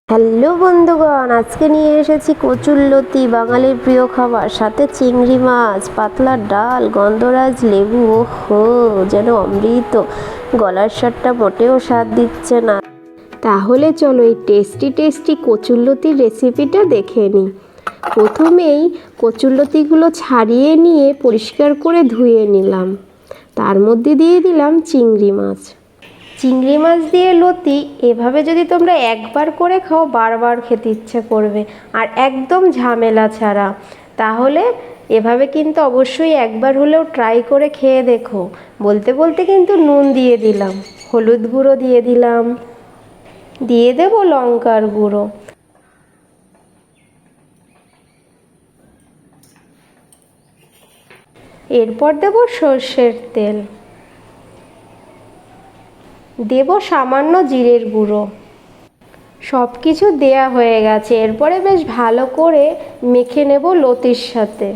Hello বন্ধুগণ, আজকে নিয়ে এসেছি কচুরলতি, বাঙালির প্রিয় খাবার, সাথে চিংড়ি মাছ, পাতলা ডাল, গন্ধরাজ লেবু। ওহো, যেন অমৃত। গলার স্বাদটা মোটেও স্বাদ দিচ্ছে না। তাহলে চলো এই টেস্টি টেস্টি কচুরলতির রেসিপিটা দেখে নিই। প্রথমেই কচুরলতিগুলো ছাড়িয়ে নিয়ে পরিষ্কার করে ধুয়ে নিলাম। তার মধ্যে দিয়ে দিলাম চিংড়ি মাছ। চিংড়ি মাছ দিয়ে লতি এভাবে যদি তোমরা একবার করে খাও, বারবার খেতে ইচ্ছে করবে, আর একদম ঝামেলা ছাড়া। তাহলে এভাবে কিন্তু অবশ্যই একবার হলেও ট্রাই করে খেয়ে দেখো। বলতে বলতে কিন্তু নুন দিয়ে দিলাম, হলুদ গুঁড়ো দিয়ে দিলাম, দিয়ে দেবো লঙ্কার গুঁড়ো, এরপর দেবো সর্ষের তেল, দেব সামান্য জিরের গুঁড়ো। সব কিছু দেয়া হয়ে গেছে। এরপরে বেশ ভালো করে মেখে নেব লতির সাথে।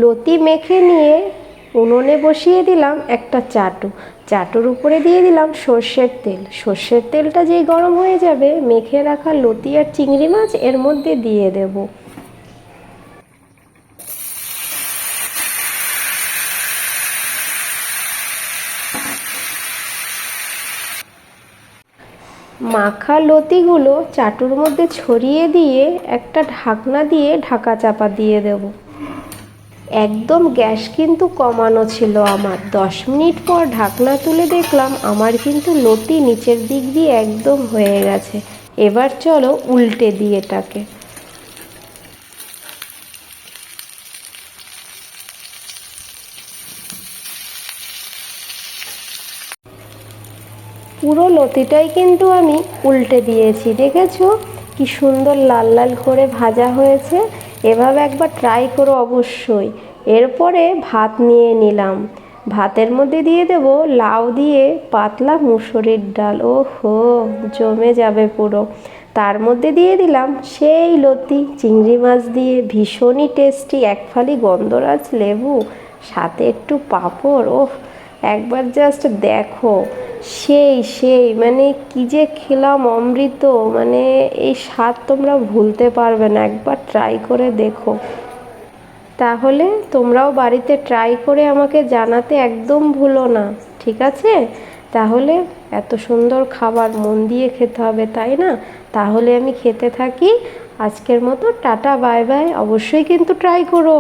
লতি মেখে নিয়ে উনুনে বসিয়ে দিলাম একটা চাটু। চাটুর উপরে দিয়ে দিলাম সর্ষের তেল। সর্ষের তেলটা যেই গরম হয়ে যাবে, মেখে রাখা লতি আর চিংড়ি মাছ এর মধ্যে দিয়ে দেব। মাখা লতিগুলো চাটুর মধ্যে ছড়িয়ে দিয়ে একটা ঢাকনা দিয়ে ঢাকা চাপা দিয়ে দেব। একদম গ্যাস কিন্তু কমানো ছিল আমার। 10 মিনিট পর ঢাকনা তুলে দেখলাম আমার কিন্তু লতি নিচের দিক দিয়ে একদম হয়ে গেছে। এবার চলো উল্টে দিয়ে এটাকে। পুরো লতিটাই কিন্তু আমি উল্টে দিয়েছি। দেখেছো কি সুন্দর লাল লাল করে ভাজা হয়েছে। এভাবে একবার ট্রাই করো অবশ্যই। এরপরে ভাত নিয়ে নিলাম। ভাতের মধ্যে দিয়ে দেব লাউ দিয়ে পাতলা মুসুরির ডাল। ওহো, জমে যাবে পুরো। তার মধ্যে দিয়ে দিলাম সেই লতি চিংড়ি মাছ দিয়ে, ভীষণই টেস্টি। এক ফালি গন্ধরাজ লেবু, সাথে একটু পাঁপড়। ওহ, একবার জাস্ট দেখো, সেই সেই মানে কি যে খেলাম, অমৃত। মানে এই স্বাদ তোমরা ভুলতে পারবে না, একবার ট্রাই করে দেখো। তাহলে তোমরাও বাড়িতে ট্রাই করে আমাকে জানাতে একদম ভুলো না, ঠিক আছে? তাহলে এত সুন্দর খাবার মন দিয়ে খেতে হবে, তাই না? তাহলে আমি খেতে থাকি। আজকের মতো টাটা, বাই বাই। অবশ্যই কিন্তু ট্রাই করো।